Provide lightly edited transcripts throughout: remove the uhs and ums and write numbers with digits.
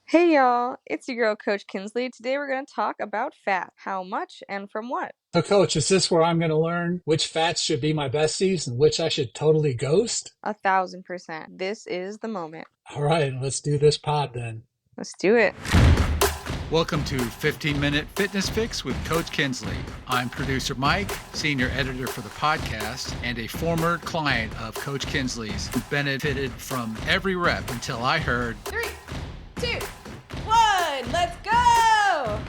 Hey y'all, it's your girl Coach Kinsley. Today we're going to talk about fat, how much and from what. So, Coach, is this where I'm going to learn which fats should be my besties and which I should totally ghost? 1,000%. This is the moment. All right, let's do this pod then. Let's do it. Welcome to 15-Minute Fitness Fix with Coach Kinsley. I'm producer Mike, senior editor for the podcast, and a former client of Coach Kinsley's who benefited from every rep until I heard 3, 2, 1, let's go!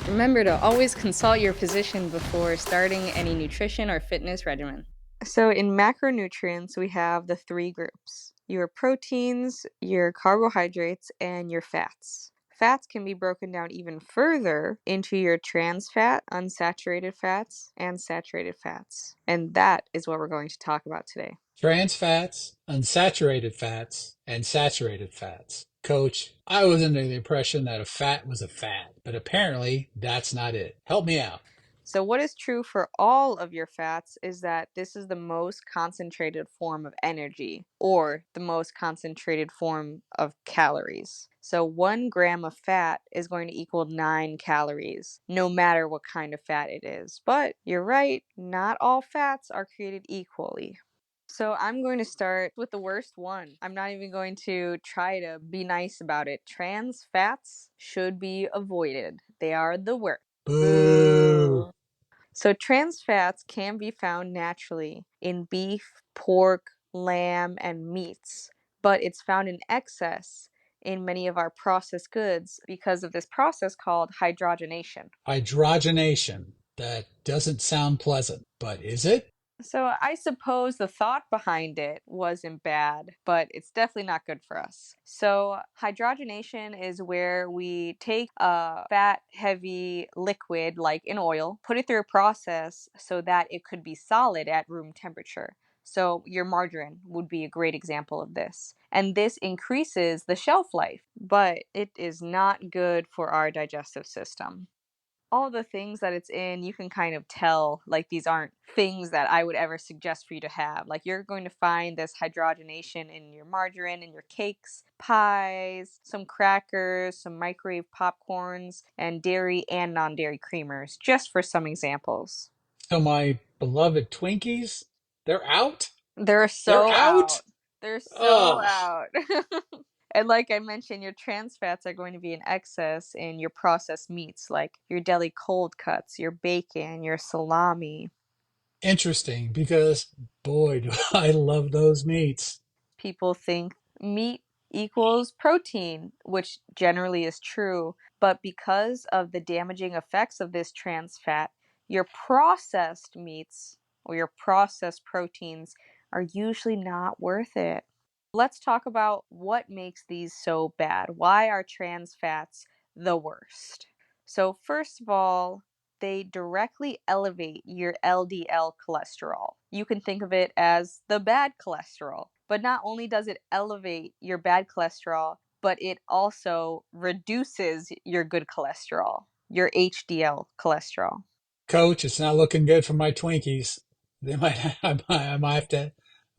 Remember to always consult your physician before starting any nutrition or fitness regimen. So, in macronutrients, we have the three groups: your proteins, your carbohydrates, and your fats. Fats can be broken down even further into your trans fat, unsaturated fats, and saturated fats. And that is what we're going to talk about today. Trans fats, unsaturated fats, and saturated fats. Coach, I was under the impression that a fat was a fat, but apparently that's not it. Help me out. So, what is true for all of your fats is that this is the most concentrated form of energy or the most concentrated form of calories. So, 1 gram of fat is going to equal 9 calories, no matter what kind of fat it is. But you're right, not all fats are created equally. So I'm going to start with the worst one. I'm not even going to try to be nice about it. Trans fats should be avoided. They are the worst. Boo. So trans fats can be found naturally in beef, pork, lamb, and meats, but it's found in excess in many of our processed goods because of this process called hydrogenation. Hydrogenation. That doesn't sound pleasant, but is it? So I suppose the thought behind it wasn't bad, but it's definitely not good for us. So hydrogenation is where we take a fat heavy liquid like an oil, put it through a process so that it could be solid at room temperature. So your margarine would be a great example of this. And this increases the shelf life, but it is not good for our digestive system. All the things that it's in, you can kind of tell, like, these aren't things that I would ever suggest for you to have. Like, you're going to find this hydrogenation in your margarine, in your cakes, pies, some crackers, some microwave popcorns, and dairy and non-dairy creamers, just for some examples. So my beloved Twinkies, they're out? They're They're so out? out. They're so Ugh. out. And like I mentioned, your trans fats are going to be in excess in your processed meats, like your deli cold cuts, your bacon, your salami. Interesting, because boy, do I love those meats. People think meat equals protein, which generally is true, but because of the damaging effects of this trans fat, your processed meats or your processed proteins are usually not worth it. Let's talk about what makes these so bad. Why are trans fats the worst? So, first of all, they directly elevate your LDL cholesterol. You can think of it as the bad cholesterol. But not only does it elevate your bad cholesterol, but it also reduces your good cholesterol, your HDL cholesterol. Coach, it's not looking good for my Twinkies. They might, I might have to,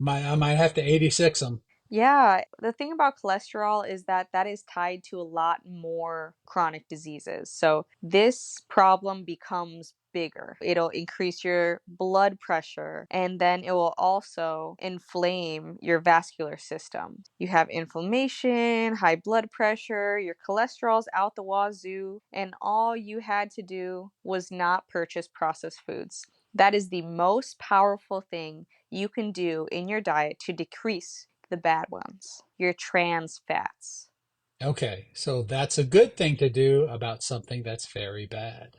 I might have to 86 them. Yeah, the thing about cholesterol is that that is tied to a lot more chronic diseases. So this problem becomes bigger. It'll increase your blood pressure and then it will also inflame your vascular system. You have inflammation, high blood pressure, your cholesterol's out the wazoo, and all you had to do was not purchase processed foods. That is the most powerful thing you can do in your diet to decrease the bad ones, your trans fats. Okay, so that's a good thing to do about something that's very bad.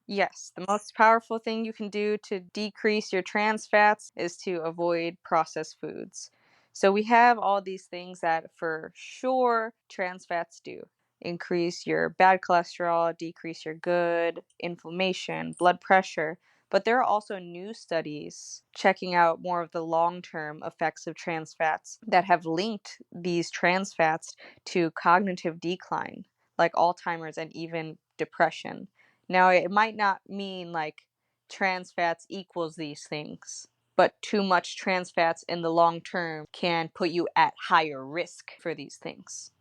Yes, the most powerful thing you can do to decrease your trans fats is to avoid processed foods. So we have all these things that for sure trans fats do. Increase your bad cholesterol, decrease your good, inflammation, blood pressure. But there are also new studies checking out more of the long-term effects of trans fats that have linked these trans fats to cognitive decline, like Alzheimer's and even depression. Now, it might not mean like trans fats equals these things, but too much trans fats in the long term can put you at higher risk for these things.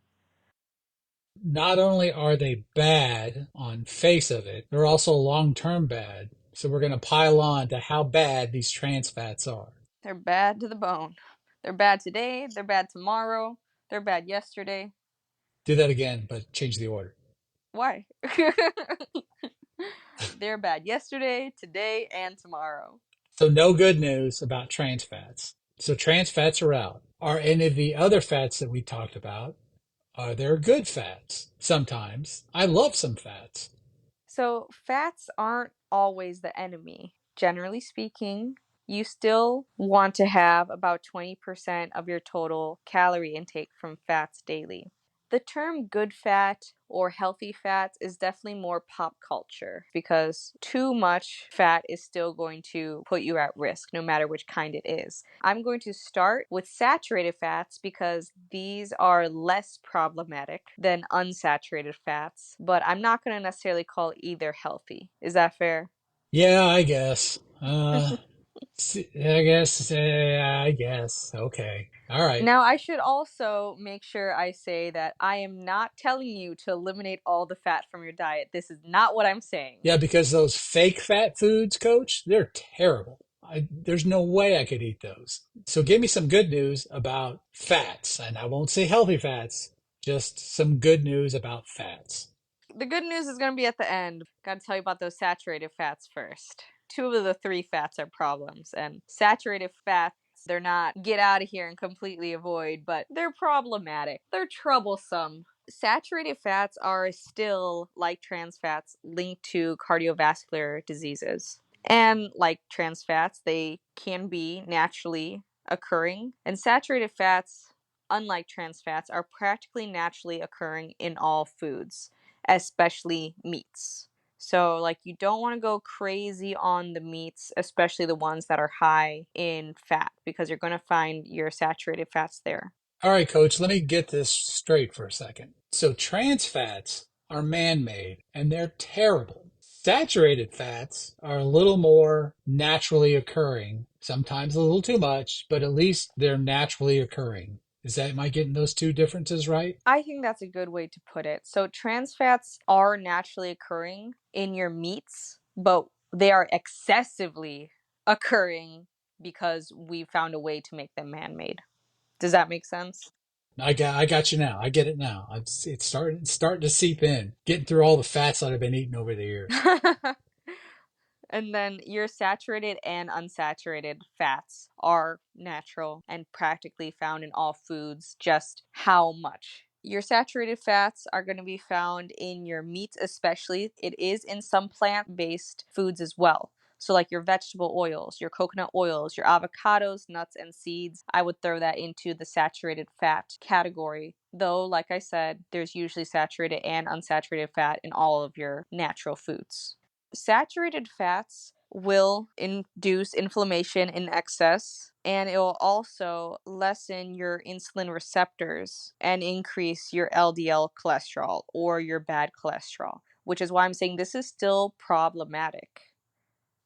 not only are they bad on face of it, they're also long-term bad. So we're going to pile on to how bad these trans fats are. They're bad to the bone. They're bad today, they're bad tomorrow, they're bad yesterday. Do that again, but change the order. Why? They're bad yesterday, today, and tomorrow. So no good news about trans fats. So trans fats are out. Are any of the other fats that we talked about, are there good fats? Sometimes. I love some fats. So, fats aren't always the enemy. Generally speaking, you still want to have about 20% of your total calorie intake from fats daily. The term good fat or healthy fats is definitely more pop culture because too much fat is still going to put you at risk no matter which kind it is. I'm going to start with saturated fats because these are less problematic than unsaturated fats, but I'm not going to necessarily call either healthy. Is that fair? Yeah, I guess. I guess. Okay. All right. Now, I should also make sure I say that I am not telling you to eliminate all the fat from your diet. This is not what I'm saying. Yeah, because those fake fat foods, coach, they're terrible. There's no way I could eat those. So give me some good news about fats. And I won't say healthy fats, just some good news about fats. The good news is going to be at the end. Got to tell you about those saturated fats first. Two of the three fats are problems, and saturated fats, they're not get out of here and completely avoid, but they're problematic. They're troublesome. Saturated fats are still, like trans fats, linked to cardiovascular diseases. And like trans fats, they can be naturally occurring. And saturated fats, unlike trans fats, are practically naturally occurring in all foods, especially meats. So, like, you don't want to go crazy on the meats, especially the ones that are high in fat, because you're going to find your saturated fats there. All right, coach, let me get this straight for a second. So trans fats are man-made and they're terrible. Saturated fats are a little more naturally occurring, sometimes a little too much, but at least they're naturally occurring. Am I getting those two differences right? I think that's a good way to put it. So, trans fats are naturally occurring in your meats, but they are excessively occurring because we found a way to make them man made. Does that make sense? I got you now. I get it now. It's starting to seep in, getting through all the fats that I've been eating over the years. And then your saturated and unsaturated fats are natural and practically found in all foods, just how much. Your saturated fats are going to be found in your meats, especially. It is in some plant based foods as well. So, like your vegetable oils, your coconut oils, your avocados, nuts, and seeds, I would throw that into the saturated fat category. Though, like I said, there's usually saturated and unsaturated fat in all of your natural foods. Saturated fats will induce inflammation in excess, and it will also lessen your insulin receptors and increase your LDL cholesterol or your bad cholesterol, which is why I'm saying this is still problematic.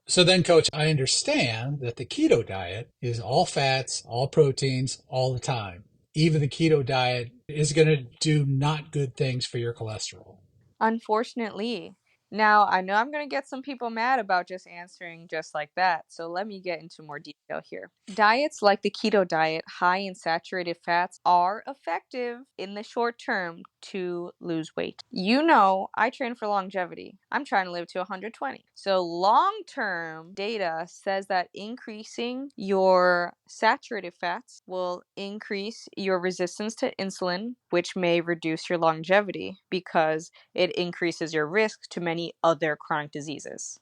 So then, coach, I understand that the keto diet is all fats, all proteins, all the time. Even the keto diet is going to do not good things for your cholesterol. Unfortunately. Now, I know I'm going to get some people mad about just answering just like that, so let me get into more detail here. Diets like the keto diet, high in saturated fats, are effective in the short term to lose weight. You know, I train for longevity. I'm trying to live to 120. So, long term data says that increasing your saturated fats will increase your resistance to insulin, which may reduce your longevity because it increases your risk to many other chronic diseases.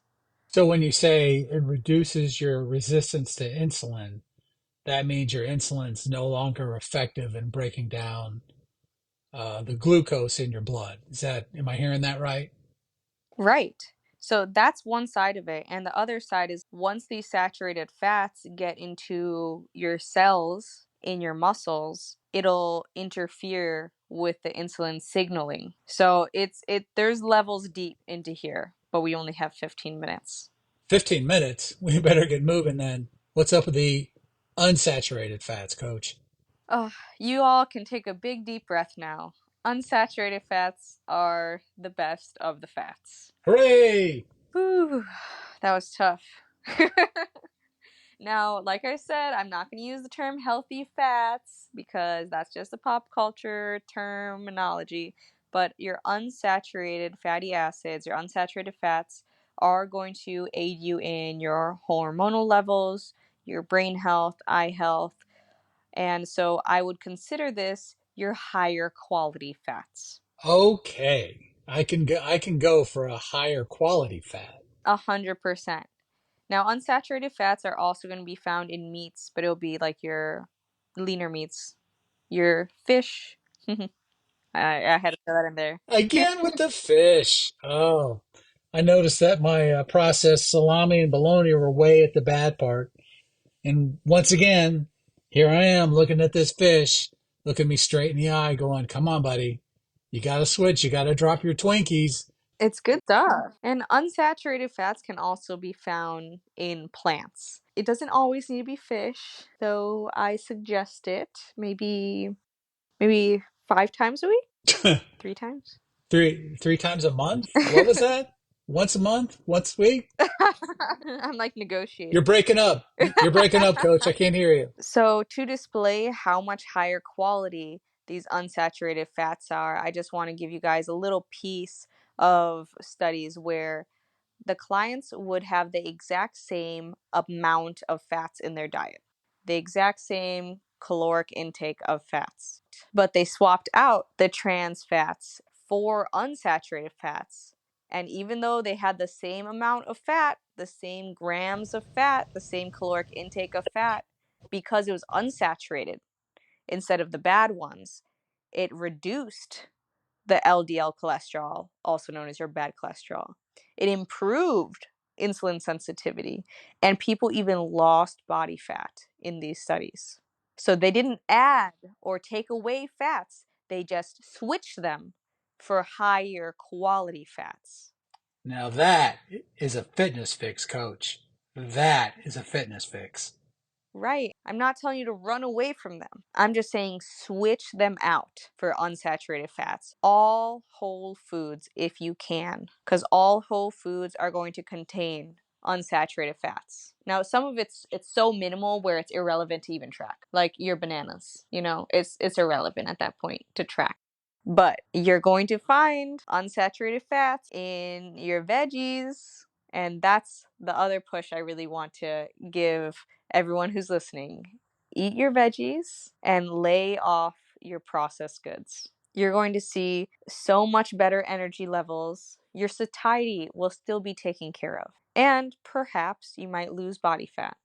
So when you say it reduces your resistance to insulin, that means your insulin's no longer effective in breaking down the glucose in your blood. Am I hearing that right? Right. So that's one side of it. And the other side is once these saturated fats get into your cells in your muscles, it'll interfere with the insulin signaling. So there's levels deep into here, but we only have 15 minutes. 15 minutes. We better get moving then. What's up with the unsaturated fats, coach? You all can take a big deep breath now. Unsaturated fats are the best of the fats. Hooray! Whew, that was tough. Now, like I said, I'm not going to use the term healthy fats because that's just a pop culture terminology. But your unsaturated fatty acids, your unsaturated fats, are going to aid you in your hormonal levels, your brain health, eye health. And so I would consider this your higher quality fats. Okay. I can go for a higher quality fat. 100%. Now, unsaturated fats are also going to be found in meats, but it'll be like your leaner meats, your fish. I had to throw that in there. Again with the fish. Oh, I noticed that my processed salami and bologna were way at the bad part. And once again, here I am looking at this fish, looking me straight in the eye, going, "Come on, buddy. You got to switch. You got to drop your Twinkies." It's good stuff. And unsaturated fats can also be found in plants. It doesn't always need to be fish, though I suggest it maybe 5 times a week, 3 times. Three times a month? What was that? Once a month? Once a week? I'm like You're negotiating. breaking up. You're breaking up, coach. I can't hear you. So, to display how much higher quality these unsaturated fats are, I just want to give you guys a little piece of studies where the clients would have the exact same amount of fats in their diet, the exact same caloric intake of fats, but they swapped out the trans fats for unsaturated fats. And even though they had the same amount of fat, the same grams of fat, the same caloric intake of fat, because it was unsaturated instead of the bad ones, it reduced the LDL cholesterol, also known as your bad cholesterol. It improved insulin sensitivity, and people even lost body fat in these studies. So they didn't add or take away fats, they just switched them for higher quality fats. Now that is a fitness fix, coach. That is a fitness fix. Right. I'm not telling you to run away from them. I'm just saying switch them out for unsaturated fats. All whole foods if you can, because all whole foods are going to contain unsaturated fats. Now, some of it's so minimal where it's irrelevant to even track. Like your bananas, it's irrelevant at that point to track. But you're going to find unsaturated fats in your veggies, and that's the other push I really want to give everyone who's listening. Eat your veggies and lay off your processed goods. You're going to see so much better energy levels. Your satiety will still be taken care of. And perhaps you might lose body fat.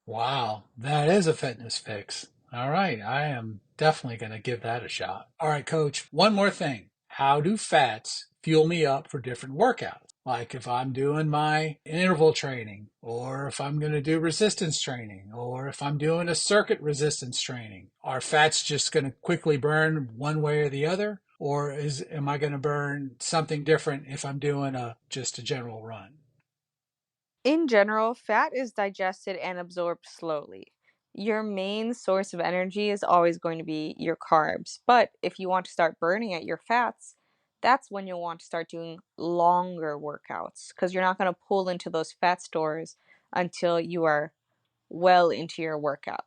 Wow, that is a fitness fix. All right, I am definitely going to give that a shot. All right, coach, one more thing. How do fats fuel me up for different workouts? Like if I'm doing my interval training, or if I'm going to do resistance training, or if I'm doing a circuit resistance training. Are fats just going to quickly burn one way or the other? Or am I going to burn something different if I'm doing just a general run? In general, fat is digested and absorbed slowly. Your main source of energy is always going to be your carbs. But if you want to start burning at your fats, that's when you'll want to start doing longer workouts because you're not going to pull into those fat stores until you are well into your workout.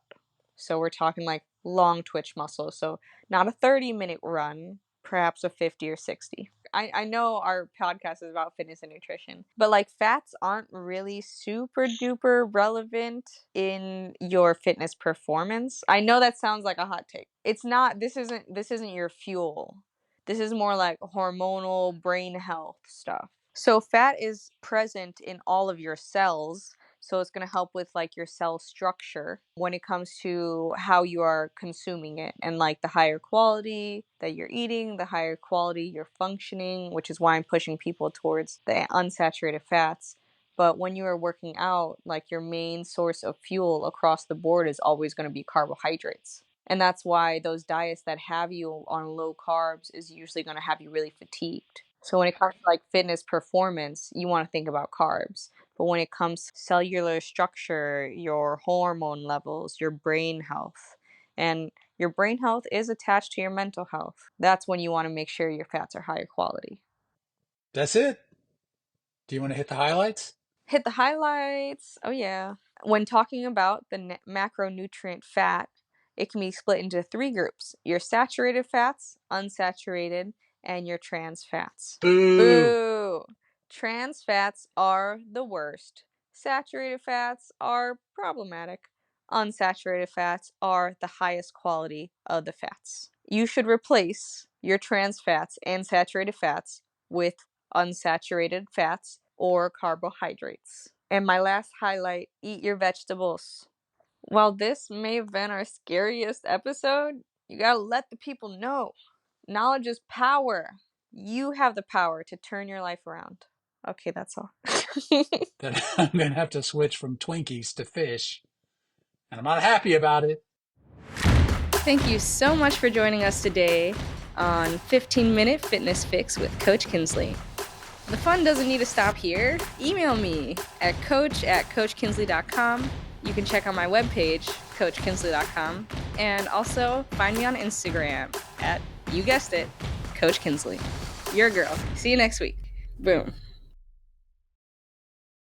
So we're talking like long twitch muscles. So not a 30-minute run, perhaps a 50 or 60. I know our podcast is about fitness and nutrition, but like fats aren't really super duper relevant in your fitness performance. I know that sounds like a hot take. It's not. This isn't your fuel. This is more like hormonal brain health stuff. So fat is present in all of your cells, so it's going to help with like your cell structure when it comes to how you are consuming it, and like the higher quality that you're eating, the higher quality you're functioning, which is why I'm pushing people towards the unsaturated fats. But when you are working out, like your main source of fuel across the board is always going to be carbohydrates. And that's why those diets that have you on low carbs is usually going to have you really fatigued. So when it comes to like fitness performance, you want to think about carbs. But when it comes to cellular structure, your hormone levels, your brain health, and Your brain health is attached to your mental health. That's when you want to make sure your fats are higher quality. That's it. Do you want to hit the highlights? Hit the highlights. Oh, yeah. When talking about the macronutrient fat, it can be split into 3 groups: your saturated fats, unsaturated, and your trans fats. Boo! Boo! Trans fats are the worst. Saturated fats are problematic. Unsaturated fats are the highest quality of the fats. You should replace your trans fats and saturated fats with unsaturated fats or carbohydrates. And my last highlight, eat your vegetables. While this may have been our scariest episode, you gotta let the people know. Knowledge is power. You have the power to turn your life around. Okay, that's all. Then I'm going to have to switch from Twinkies to fish. And I'm not happy about it. Thank you so much for joining us today on 15-Minute Fitness Fix with Coach Kinsley. The fun doesn't need to stop here. Email me at coach@coachkinsley.com. You can check out my webpage, coachkinsley.com, and also find me on Instagram at, you guessed it, Coach Kinsley. Your girl. See you next week. Boom.